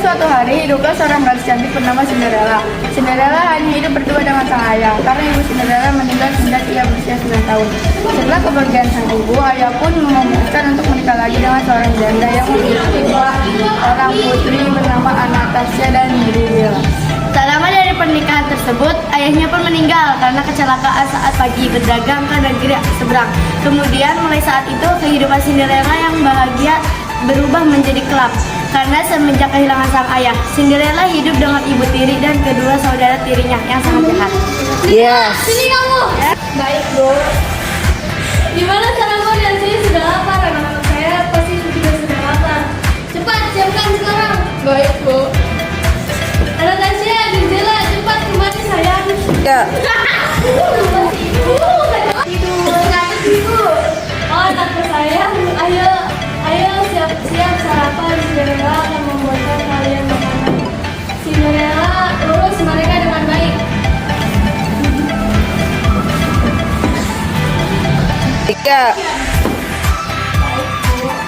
suatu hari hiduplah seorang gadis cantik bernama Cinderella. Cinderella hanya hidup berdua dengan sang ayah karena ibu Cinderella meninggal sejak ia berusia 9 tahun. Setelah kepergian sang ibu, ayah pun memutuskan untuk menikah lagi dengan seorang janda yang memiliki dua orang putri bernama Anastasia dan Mirabella. Tak lama dari pernikahan tersebut, ayahnya pun meninggal karena kecelakaan saat pagi berdagang ke negeri seberang. Kemudian mulai saat itu kehidupan Cinderella yang bahagia berubah menjadi kelam karena semenjak kehilangan sang ayah, Cinderella hidup dengan ibu tiri dan kedua saudara tirinya yang sangat jahat. Yes. Sini kamu. Baik, Bu. Gimana sarapan dan saya sudah lapar. Anak-anak saya pasti juga sudah lapar. Cepat siapkan sekarang. Baik, Bu. Anastasia, Angela, cepat kemari sayang. Ya. Tidur. Oh, anakku sayang, ayo siap-siap sarapan. Cinderella akan membuatkan kalian makanan. Cinderella urus mereka dengan baik. Tiga.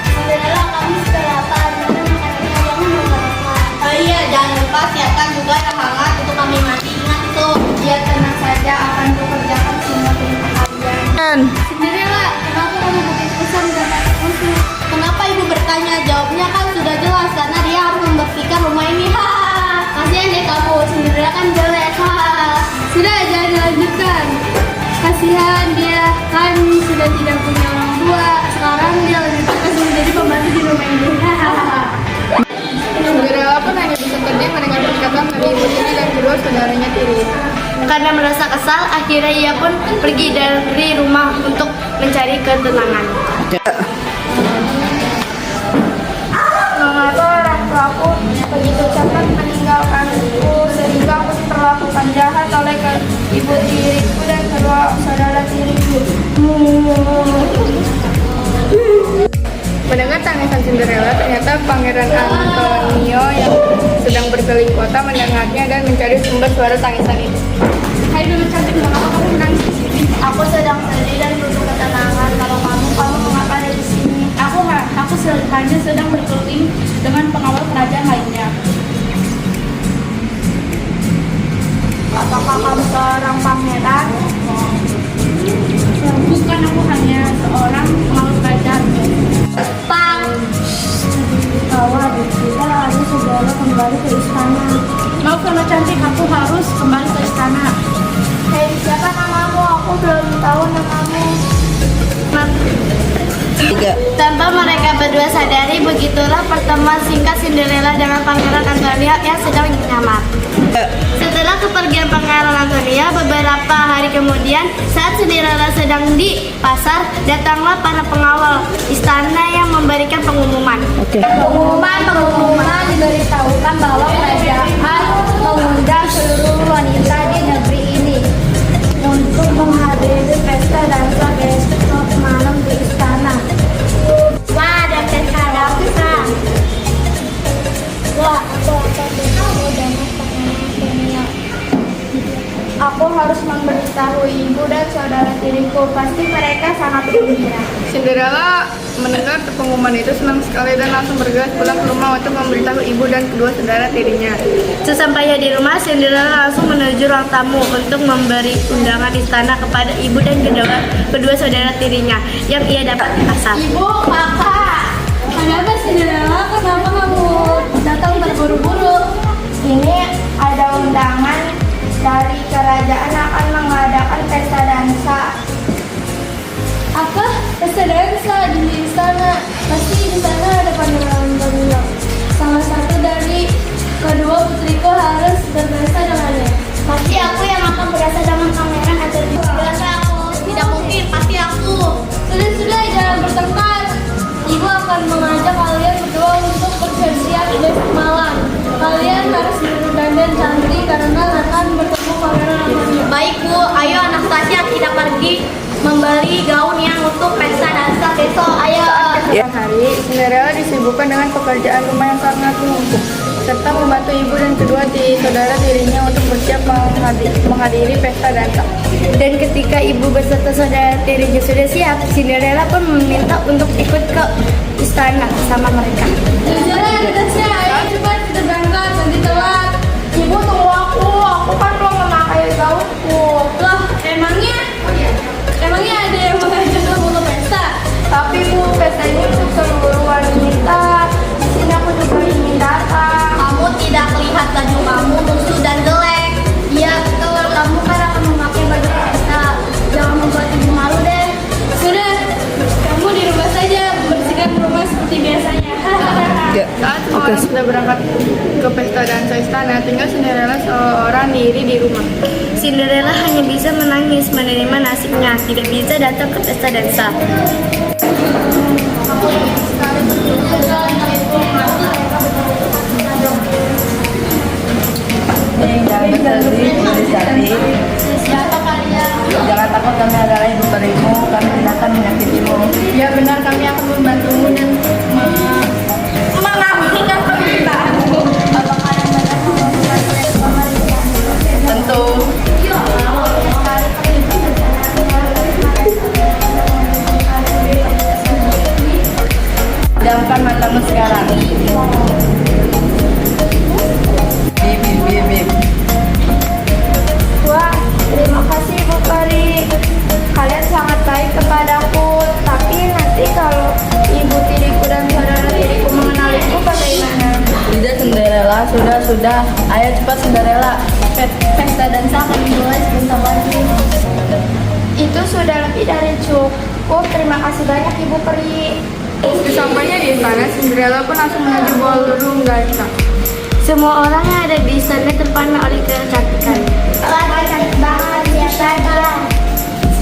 Cinderella, kamu sudah lapar. Mana makanannya? Jangan lupa. Oh iya, jangan lupa siapkan juga yang hangat untuk kami mandi. Ingat itu. Ya, tenang saja, akan kukerjakan semua perintah kalian. Cinderella, kenapa kamu bikin pesan dan aku? Kenapa ibu bertanya? Jawabnya kan sudah jelas karena dia harus membersihkan rumah ini. Kasihan deh kamu, Cinderella kan jelek. Sudah, jangan dilanjutkan. Kasihan dia kan sudah tidak punya orang tua. Sekarang dia lebih pantas menjadi pembantu di rumah ini. Cinderella pun hanya bisa pergi mendengar perkataan dari ibu tiri dan kedua saudaranya tiri. Karena merasa kesal, akhirnya ia pun pergi dari rumah untuk mencari ketenangan. Mengapa orang tuaku begitu cepat meninggalkanku sehingga aku diperlakukan jahat oleh ibu tiriku dan kedua saudara tiriku. Mendengar tangisan Cinderella, ternyata Pangeran Antonio yang sedang berkeliling kota mendengarnya dan mencari sumber suara tangisan itu. Hai dulu cantik, mengapa kamu menangis di sini? Aku sedang sedih dan butuh ketenangan. Kalau kamu mengapa ada di sini? Aku hanya sedang berkeliling dengan pengawal kerajaan lainnya. Apakah kamu seorang pangeran? Bukan, aku hanya seorang pengawal kerajaan. Pang. Kawan, kita harus segera kembali ke istana. Maaf kalau cantik, aku harus kembali ke istana. Hei, siapa namamu? Aku belum tahu namamu. Tiga. Tanpa mereka berdua sadari, begitulah pertemuan singkat Cinderella dengan Pangeran Antonio yang sedang menyamar. Setelah kepergian Pangeran Antonio, beberapa hari kemudian, saat Cinderella sedang di pasar, datanglah para pengawal istana yang memberikan pengumuman. Oke. Pengumuman diberitahukan bahwa kerajaan mengundang seluruh wanita di negeri ini untuk menghadiri pesta dansa besok malam di istana. Wah, ada pesta dansa. Wah, aku akan bertemu dengan Pangeran Antonio. Aku harus memberitahu ibu dan saudara tiriku. Pasti mereka sangat gembira. Cinderella mendengar pengumuman itu senang sekali dan langsung bergegas pulang ke rumah untuk memberitahu ibu dan kedua saudara tirinya. Sesampainya di rumah, Cinderella langsung menuju ruang tamu untuk memberi undangan istana kepada ibu dan kedua saudara tirinya yang ia dapat di pasar. Ibu, kakak, Ada apa Cinderella? Kenapa kamu datang terburu-buru? ini ada undangan dari kerajaan akan mengadakan pesta dansa. Apa? Pesta dansa di istana? Pasti di sana ada Pangeran Antonio. Salah satu dari kedua putriku harus berdansa dengannya. Pasti aku yang akan berasa dengan Pangeran Antonio. Berasa aku. Tidak mungkin, pasti aku. Sudah, jangan bertengkar. Ibu akan mengajak kalian berdua untuk bersiap-siap besok malam. Kalian harus berdandan cantik karena akan bertemu Pangeran Antonio. Baik Bu, ayo Anastasia kita pergi membeli gaun yang untuk pesta dansa besok. Ayo. Setiap hari, Cinderella disibukkan dengan pekerjaan rumah yang sangat menumpuk, serta membantu ibu dan kedua saudara tirinya untuk bersiap menghadiri pesta dansa. Dan ketika ibu beserta saudara tirinya sudah siap, Cinderella pun meminta untuk ikut ke istana bersama mereka. Jalan, Anastasia, ayo cepat. kita berangkat, nanti telat. Ibu tunggu aku kan belum memakai gaunku. Loh, emangnya ada yang mengajak kamu ke pesta? Tapi Bu, pesta ini untuk seluruh wanita. Di sini aku juga ingin datang. Kamu tidak lihat baju kamu lusuh dan jelek. Iya betul, kamu kan akan memakai baju pesta. Jangan membuat ibu malu deh. Sudah, kamu di rumah saja bersihkan rumah seperti biasanya. Saat semua orang sudah berangkat ke pesta dansa istana, tinggal Cinderella seorang diri di rumah. Cinderella hanya bisa menangis menerima nasibnya, tidak bisa datang ke pesta dansa. Jangan bersedih, Sati. Siapa kalian? Jangan takut, kami adalah ibu perimu. Kami tidak akan menyakitimu. Ya benar, kami akan membantumu dan mengampunikan permintaanmu. Apakah kalian benar melakukan Tentu. Pejamkan matamu sekarang. Bip, bip, bip, bip. Wah, terima kasih Bu Peri. Kalian sangat baik kepadaku. Tapi nanti kalau ibu tiriku dan saudara tiriku mengenaliku bagaimana? Tidak, Cinderella. Sudah. Ayo cepat, Cinderella. pesta dansa akan dimulai sebentar lagi? Itu sudah lebih dari cukup. Terima kasih banyak Ibu Peri. Sesampainya di istana, Cinderella pun langsung menuju ballroom dansa. Semua orang yang ada di istana terpana oleh kecantikan. Wah, cantik banget ya saja.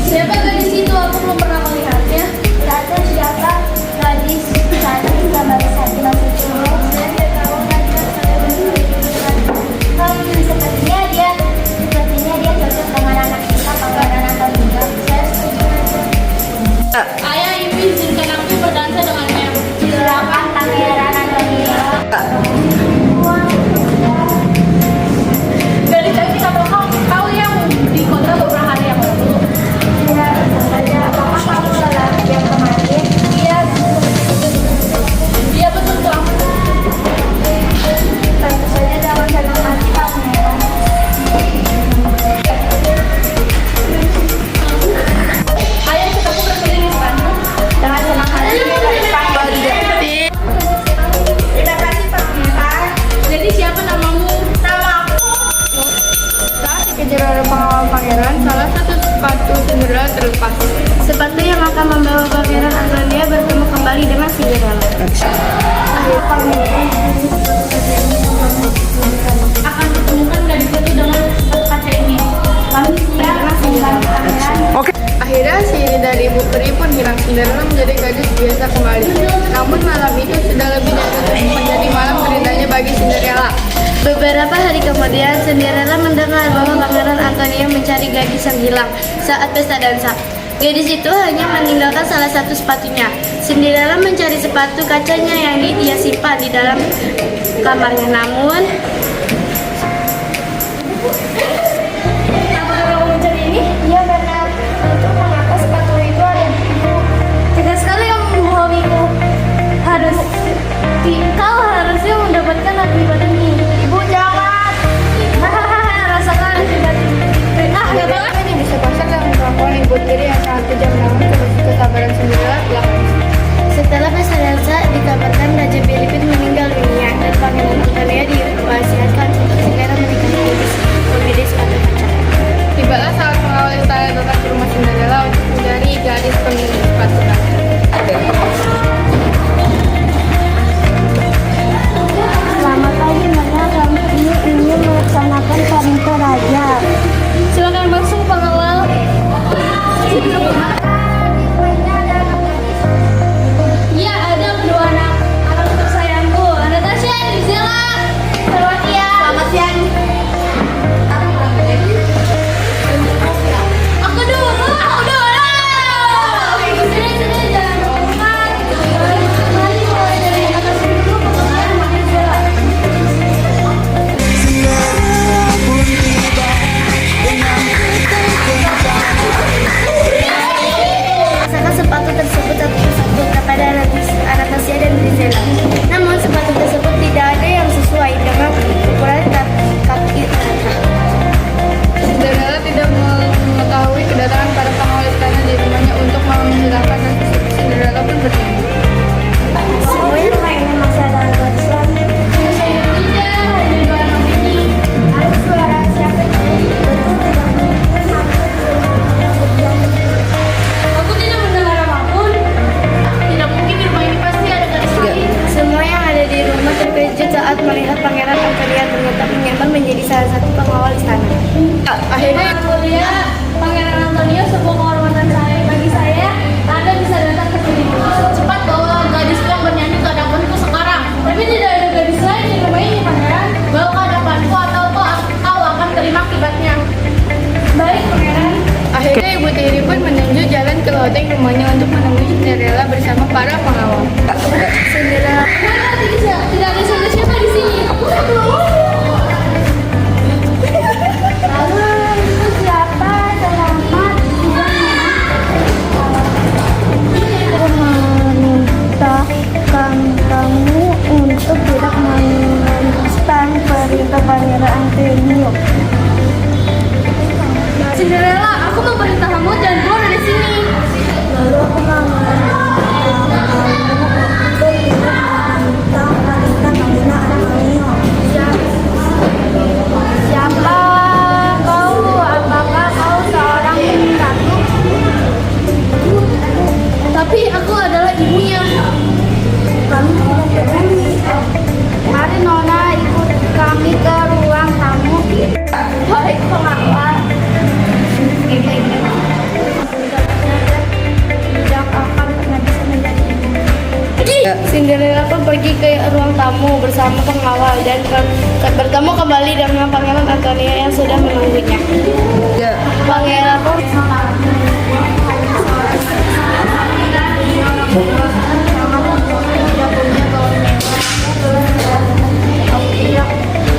Siapa gadis itu? Aku belum pernah melihatnya. Siapa gadis cantik gambar saja masih curug. Saya tidak tahu gadis saya sepertinya dia cocok dengan anak kita Pangeran Antonia. Saya setuju aja. Ayah, ibu izinkan aku berdansa dengannya. Silakan Pangeran Antonia. Gadis cantik atau kau yang dikontrak beberapa hari yang lalu? Ya, tentu saja. Apakah kamu lelaki yang kemarin? Iya. Iya betul tuh. Tentu saja dalam senang hati Pangeran. Ayah, kita berkeliling di sana. Dengan senang hati Pangeran. Terima kasih Pangeran. Jadi siapa namamu? Nama aku. Saat dikejar oleh pengawal pangeran, salah satu sepatu Cinderella terlepas. Sepatu yang akan membawa Pangeran Antonia bertemu kembali dengan Cinderella. Akan ditemukan gadis itu dengan sepatu kaca ini. Kami siap dengan pangeran. Akhirnya sihir dari Ibu Peri pun hilang. Cinderella menjadi gadis biasa kembali. Namun malam itu sudah lebih dari cukup menjadi malam derita bagi Cinderella. Beberapa hari kemudian, Cinderella mendengar bahwa Pangeran Antonia mencari gadis yang hilang saat pesta dansa. Gadis itu hanya meninggalkan salah satu sepatunya. Cinderella mencari sepatu kacanya yang dia simpan di dalam kamarnya. Namun, Apakah kamu mencari ini? Iya benar. Itu mengapa sepatu itu ada di ibu. Tidak sekali kamu membohongiku. Kau harusnya mendapatkan akibat ini. Ibu jangan. Rasakan akibat ini. Gak banget. Ini bisa pasang dalam kelakuan Ibu Tiri yang sangat kejam, namun kesabaran Cinderella telah habis. setelah pesta dansa, dikabarkan Raja Filipin meninggal dunia dan Pangeran Antonia diwasiatkan untuk segera menikahi gadis sepatu kaca. Tibalah saat pengawal istana datang ke rumah Cinderella untuk mencari gadis pemilik sepatu kaca. Selamat pagi, Nona. Kami ini ingin melaksanakan perintah raja. Silakan masuk pengawal. Iya, ada kedua anak tersayangku, Natasha dan Gisela. Selamat siang. Selamat siang. Aku dulu. Udah loteng rumahnya untuk menemui Cinderella bersama para pengawal. Cinderella Tidak ada siapa-siapa di sini. Lalu itu siapa? Selamat memintakan kamu untuk tidak meneruskan perintah Pangeran Antonio. Cinderella, aku memerintah kamu jangan keluar dari sini. Lalu aku Siapa kau? Apakah kau seorang ratu? Tapi aku adalah ibunya. Kami tidak peduli. Mari Nona ikut kami ke ruang tamu. Baik pengawal. Tidak akan pernah bisa menjadi ibu. Cinderella pun pergi ke ruang tamu bersama pengawal dan bertemu kembali dengan Pangeran Antonio yang sudah menunggunya. Pangeran pun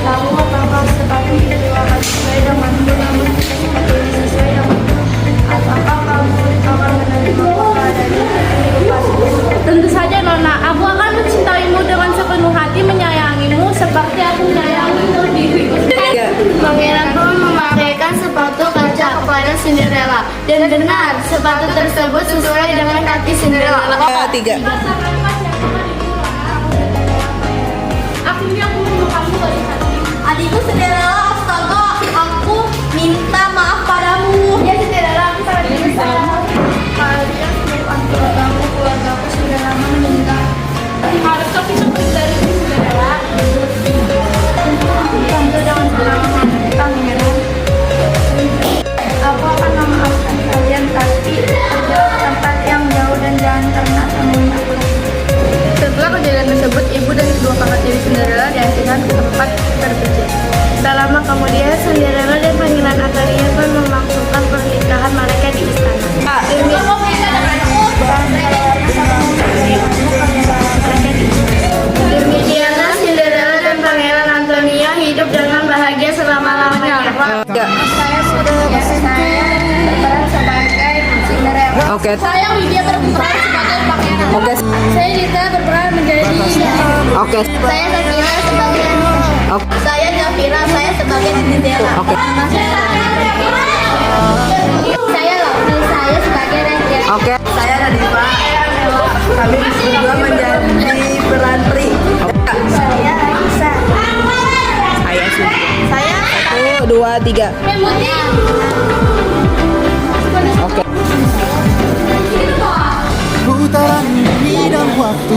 Kamu apakah sepatu itu akan sesuai denganmu namun sepatu ini sesuai denganmu? Apakah kamu akan menerima apa dari kehidupanmu? Tentu saja Nona, aku akan mencintaimu dengan sepenuh hati, menyayangimu seperti aku menyayangimu diriku. Pangeran pun memakaikan sepatu kaca kepada Cinderella dan benar sepatu tersebut sesuai dengan hati Cinderella. Akhirnya aku menemukanmu dari hati. Adikku Cinderella, astaga, aku minta maaf padamu. Ya Cinderella, aku sangat menyesal. kalian merupakan keluargaku sudah lama meninggal. Harus aku seperti dari Cinderella. Tentu dengan senang hati Pangeran. Aku akan memaafkan kalian, tapi pergilah ke tempat yang jauh dan jangan pernah temui aku lagi. Setelah kejadian tersebut, ibu dan kedua kakak tiri Cinderella diasingkan ke tempat terpencil. Tak lama kemudian, Cinderella dan Pangeran Antonio pun melangsungkan pernikahan mereka di istana. Demikianlah Cinderella dan Pangeran Antonio hidup dengan bahagia selama-lamanya. Saya sudah berperan sebagai Cinderella. Oke. Saya Lydia berperan sebagai pangeran. Oke. Saya Dita berperan menjadi Oke. Saya Zakira sebagai Oke. Saya Zafira, saya sebagai Cinderella. Oke. Saya Lovely, saya sebagai Raja. Oke. Saya Nadifa. Kami berdua menjadi peran Pri. Saya Aisyah. Saya sih. Saya 1, 2, 3. Memuti. Oke. Putaran mimpi dan waktu